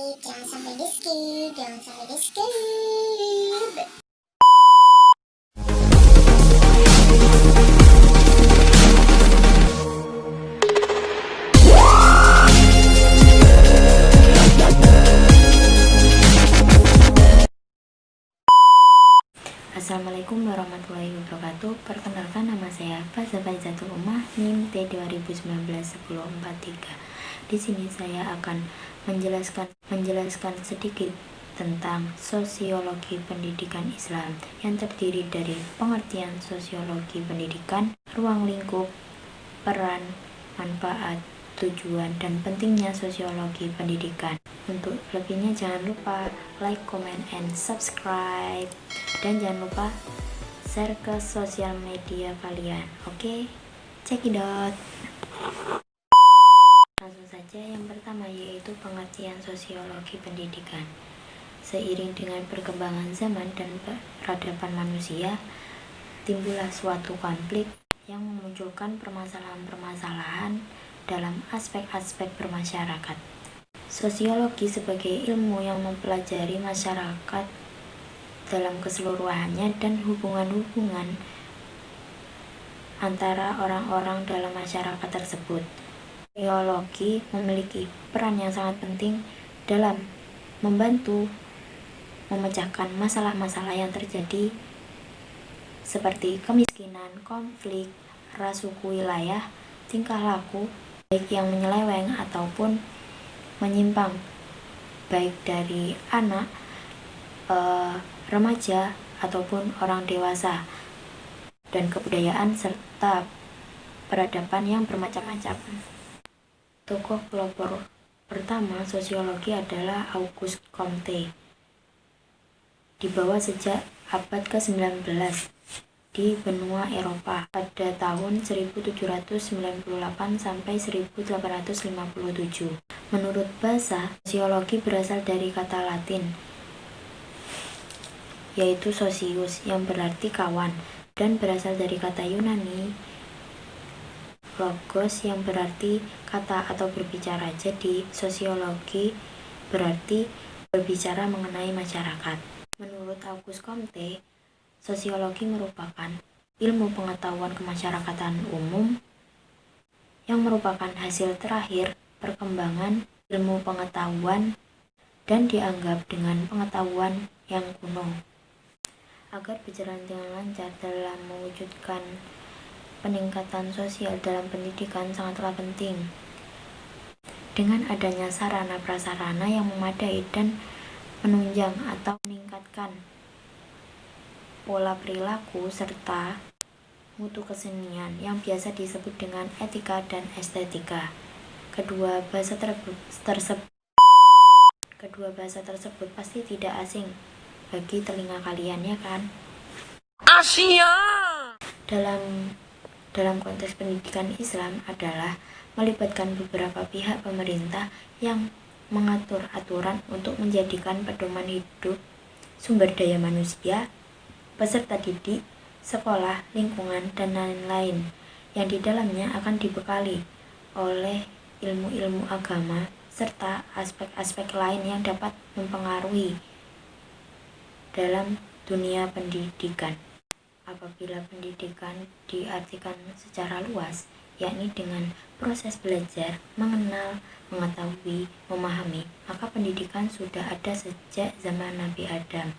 jangan sampai di skip, jangan sampai di skip. Assalamualaikum warahmatullahi wabarakatuh. Perkenalkan, nama saya Faza Faizatul Ummah, NIM T 2019-1043. Di sini saya akan menjelaskan sedikit tentang sosiologi pendidikan Islam yang terdiri dari pengertian sosiologi pendidikan, ruang lingkup, peran, manfaat, tujuan, dan pentingnya sosiologi pendidikan. Untuk lebihnya jangan lupa like, comment, and subscribe, dan jangan lupa share ke sosial media kalian. Oke, check it out. Langsung saja, yang pertama yaitu pengertian sosiologi pendidikan. Seiring dengan perkembangan zaman dan peradaban manusia, timbullah suatu konflik yang memunculkan permasalahan-permasalahan dalam aspek-aspek bermasyarakat. Sosiologi sebagai ilmu yang mempelajari masyarakat dalam keseluruhannya dan hubungan-hubungan antara orang-orang dalam masyarakat tersebut. Sosiologi memiliki peran yang sangat penting dalam membantu memecahkan masalah-masalah yang terjadi seperti kemiskinan, konflik, ras, suku, wilayah, tingkah laku, baik yang menyeleweng ataupun menyimpang, baik dari anak, remaja, ataupun orang dewasa, dan kebudayaan serta peradaban yang bermacam-macam. Tokoh pelopor pertama sosiologi adalah Auguste Comte. Dibawa sejak abad ke-19 di benua Eropa pada tahun 1798 sampai 1857. Menurut bahasa, sosiologi berasal dari kata Latin yaitu socius yang berarti kawan, dan berasal dari kata Yunani logos yang berarti kata atau berbicara. Jadi sosiologi berarti berbicara mengenai masyarakat. Menurut Auguste Comte, sosiologi merupakan ilmu pengetahuan kemasyarakatan umum yang merupakan hasil terakhir perkembangan ilmu pengetahuan dan dianggap dengan pengetahuan yang kuno. Agar berjalan dengan lancar dalam mewujudkan peningkatan sosial dalam pendidikan sangatlah penting. Dengan adanya sarana prasarana yang memadai dan menunjang atau meningkatkan pola perilaku serta mutu kesenian yang biasa disebut dengan etika dan estetika. Kedua bahasa tersebut pasti tidak asing bagi telinga kalian, ya kan? Asia. Dalam konteks pendidikan Islam adalah melibatkan beberapa pihak pemerintah yang mengatur aturan untuk menjadikan pedoman hidup, sumber daya manusia, peserta didik, sekolah, lingkungan, dan lain-lain yang di dalamnya akan dibekali oleh ilmu-ilmu agama serta aspek-aspek lain yang dapat mempengaruhi dalam dunia pendidikan. Apabila pendidikan diartikan secara luas, yakni dengan proses belajar, mengenal, mengetahui, memahami, maka pendidikan sudah ada sejak zaman Nabi Adam.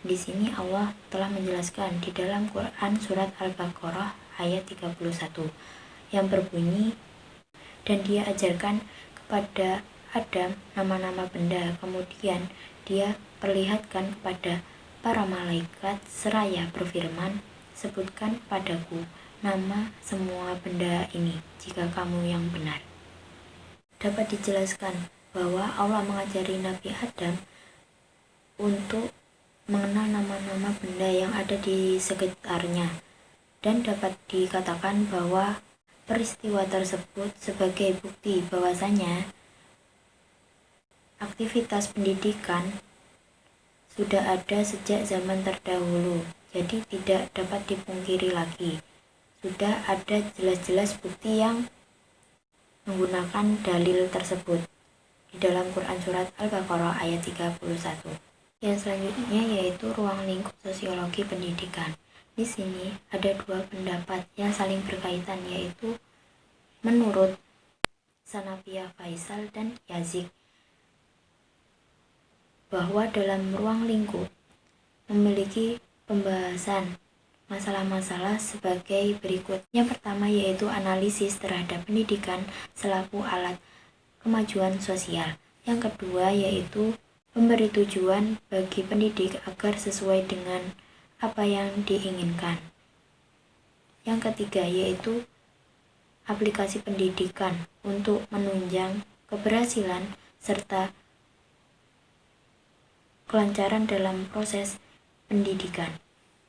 Di sini Allah telah menjelaskan di dalam Quran surat Al-Baqarah ayat 31 yang berbunyi, dan dia ajarkan kepada Adam nama-nama benda, kemudian dia perlihatkan kepada para malaikat seraya berfirman, sebutkan padaku nama semua benda ini jika kamu yang benar. Dapat dijelaskan bahwa Allah mengajari Nabi Adam untuk mengenal nama-nama benda yang ada di sekitarnya, dan dapat dikatakan bahwa peristiwa tersebut sebagai bukti bahwasanya aktivitas pendidikan sudah ada sejak zaman terdahulu. Jadi tidak dapat dipungkiri lagi, sudah ada jelas-jelas bukti yang menggunakan dalil tersebut. di dalam Quran Surat Al-Baqarah ayat 31. Yang selanjutnya yaitu ruang lingkup sosiologi pendidikan. Di sini ada dua pendapat yang saling berkaitan, yaitu menurut Sanavia Faisal dan Yazik, bahwa dalam ruang lingkup memiliki pembahasan masalah-masalah sebagai berikut. Yang pertama yaitu analisis terhadap pendidikan selaku alat kemajuan sosial. Yang kedua yaitu memberi tujuan bagi pendidik agar sesuai dengan apa yang diinginkan. Yang ketiga yaitu aplikasi pendidikan untuk menunjang keberhasilan serta kelancaran dalam proses pendidikan.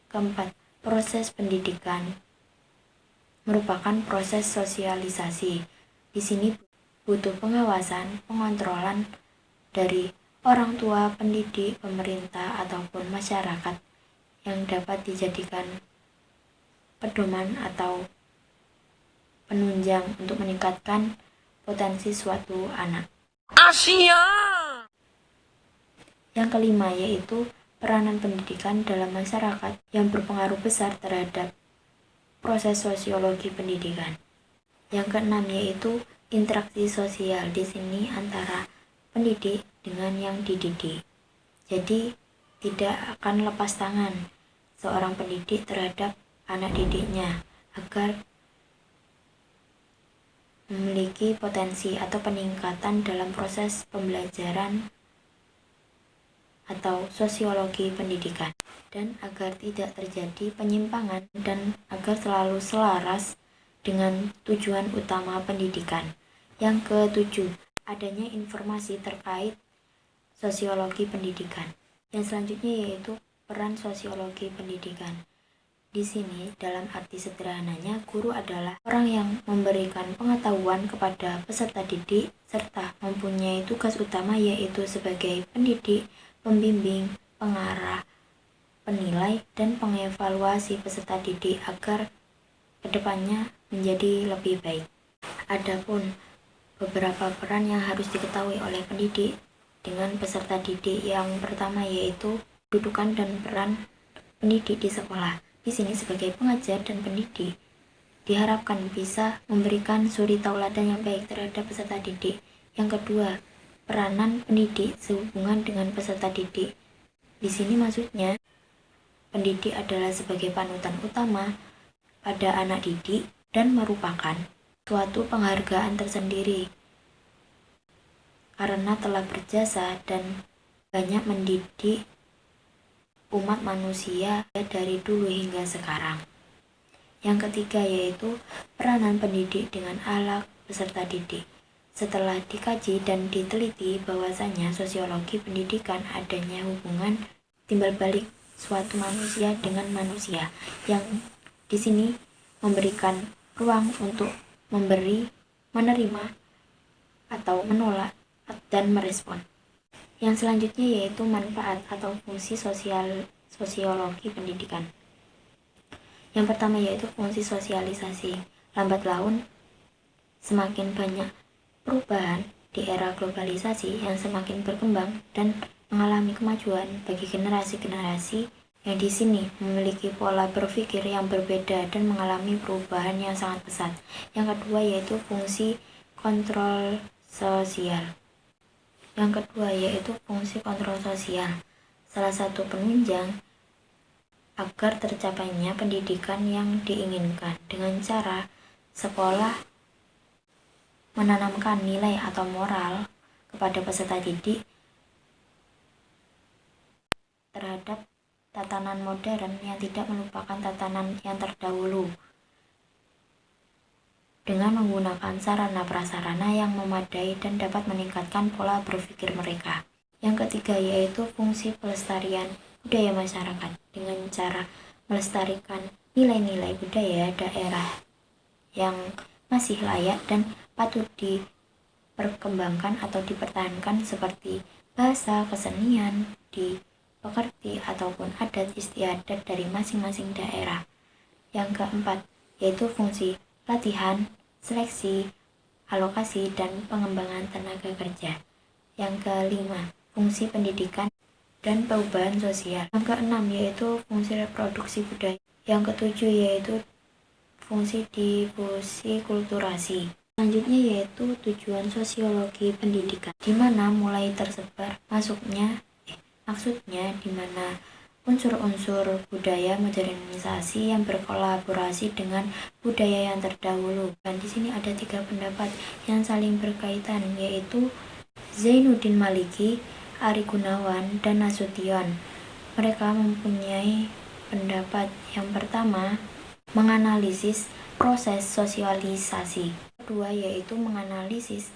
Keempat, proses pendidikan merupakan proses sosialisasi. Di sini butuh pengawasan, pengontrolan dari orang tua, pendidik, pemerintah, ataupun masyarakat yang dapat dijadikan pedoman atau penunjang untuk meningkatkan potensi suatu anak. Asia. Yang kelima yaitu peranan pendidikan dalam masyarakat yang berpengaruh besar terhadap proses sosiologi pendidikan. Yang keenam yaitu interaksi sosial, di sini antara pendidik dengan yang dididik. Jadi tidak akan lepas tangan seorang pendidik terhadap anak didiknya agar memiliki potensi atau peningkatan dalam proses pembelajaran atau sosiologi pendidikan, dan agar tidak terjadi penyimpangan dan agar selalu selaras dengan tujuan utama pendidikan. Yang ketujuh, adanya informasi terkait sosiologi pendidikan. Yang selanjutnya yaitu peran sosiologi pendidikan. Di sini dalam arti sederhananya, guru adalah orang yang memberikan pengetahuan kepada peserta didik serta mempunyai tugas utama yaitu sebagai pendidik, pembimbing, pengarah, penilai, dan pengevaluasi peserta didik agar kedepannya menjadi lebih baik. Adapun beberapa peran yang harus diketahui oleh pendidik dengan peserta didik, yang pertama yaitu kedudukan dan peran pendidik di sekolah. Di sini sebagai pengajar dan pendidik diharapkan bisa memberikan suri tauladan yang baik terhadap peserta didik. Yang kedua, peranan pendidik sehubungan dengan peserta didik. Di sini maksudnya pendidik adalah sebagai panutan utama pada anak didik dan merupakan suatu penghargaan tersendiri karena telah berjasa dan banyak mendidik umat manusia dari dulu hingga sekarang. Yang ketiga yaitu peranan pendidik dengan ahlak peserta didik. Setelah dikaji dan diteliti bahwasanya sosiologi pendidikan adanya hubungan timbal balik suatu manusia dengan manusia, yang di sini memberikan ruang untuk memberi, menerima, atau menolak dan merespon. Yang selanjutnya yaitu manfaat atau fungsi sosiologi pendidikan. Yang pertama yaitu fungsi sosialisasi. Lambat laun semakin banyak perubahan di era globalisasi yang semakin berkembang dan mengalami kemajuan bagi generasi-generasi yang di sini memiliki pola berpikir yang berbeda dan mengalami perubahan yang sangat pesat. Yang kedua yaitu fungsi kontrol sosial. Salah satu penunjang agar tercapainya pendidikan yang diinginkan dengan cara sekolah menanamkan nilai atau moral kepada peserta didik terhadap tatanan modern yang tidak melupakan tatanan yang terdahulu dengan menggunakan sarana prasarana yang memadai dan dapat meningkatkan pola berpikir mereka. Yang ketiga yaitu fungsi pelestarian budaya masyarakat dengan cara melestarikan nilai-nilai budaya daerah yang masih layak dan patut diperkembangkan atau dipertahankan seperti bahasa, kesenian, dipekerti ataupun adat istiadat dari masing-masing daerah. Yang keempat yaitu fungsi latihan, seleksi, alokasi, dan pengembangan tenaga kerja. Yang kelima, fungsi pendidikan dan perubahan sosial. Yang keenam yaitu fungsi reproduksi budaya. Yang ketujuh yaitu fungsi difusi kulturasi. Selanjutnya yaitu tujuan sosiologi pendidikan, di mana mulai tersebar maksudnya di mana unsur-unsur budaya modernisasi yang berkolaborasi dengan budaya yang terdahulu. Dan di sini ada 3 pendapat yang saling berkaitan, yaitu Zainuddin Maliki, Ari Gunawan, dan Nasution. Mereka mempunyai pendapat yang pertama, menganalisis proses sosialisasi. Kedua yaitu menganalisis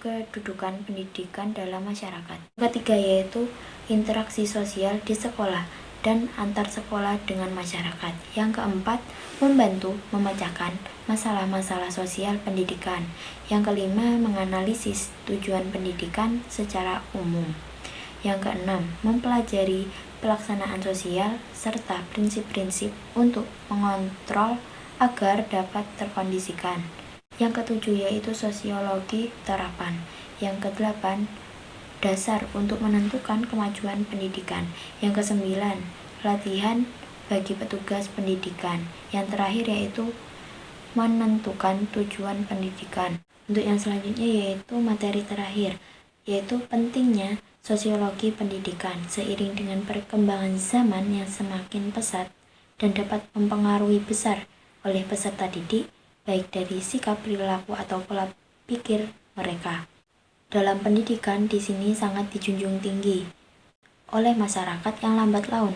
kedudukan pendidikan dalam masyarakat. Ketiga yaitu interaksi sosial di sekolah dan antar sekolah dengan masyarakat. Yang keempat, membantu memecahkan masalah-masalah sosial pendidikan. Yang kelima, menganalisis tujuan pendidikan secara umum. Yang keenam, mempelajari pelaksanaan sosial serta prinsip-prinsip untuk mengontrol agar dapat terkondisikan. Yang ketujuh yaitu sosiologi terapan. Yang kedelapan, dasar untuk menentukan kemajuan pendidikan. Yang kesembilan, latihan bagi petugas pendidikan. Yang terakhir yaitu menentukan tujuan pendidikan. Untuk yang selanjutnya yaitu materi terakhir, yaitu pentingnya sosiologi pendidikan seiring dengan perkembangan zaman yang semakin pesat dan dapat mempengaruhi besar oleh peserta didik, baik dari sikap, perilaku, atau pola pikir mereka. Dalam pendidikan di sini sangat dijunjung tinggi oleh masyarakat yang lambat laun,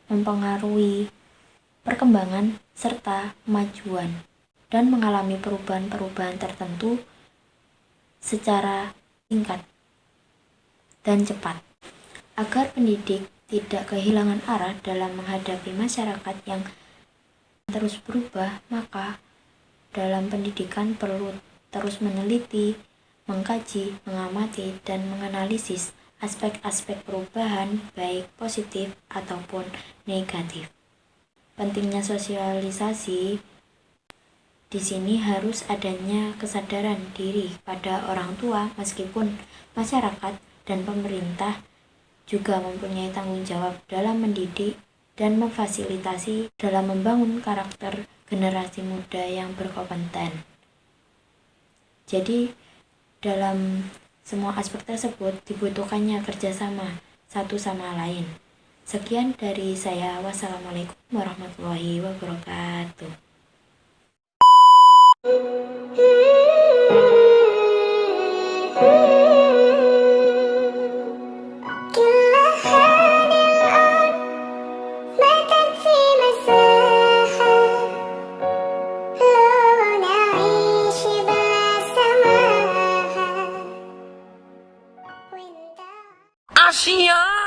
mempengaruhi perkembangan serta kemajuan dan mengalami perubahan-perubahan tertentu secara singkat dan cepat. Agar pendidik tidak kehilangan arah dalam menghadapi masyarakat yang terus berubah, maka dalam pendidikan perlu terus meneliti, mengkaji, mengamati, dan menganalisis aspek-aspek perubahan baik positif ataupun negatif. Pentingnya sosialisasi di sini harus adanya kesadaran diri pada orang tua, meskipun masyarakat dan pemerintah juga mempunyai tanggung jawab dalam mendidik dan memfasilitasi dalam membangun karakter generasi muda yang berkompeten. Jadi, dalam semua aspek tersebut dibutuhkannya kerjasama satu sama lain. Sekian dari saya. Wassalamualaikum warahmatullahi wabarakatuh. Asia.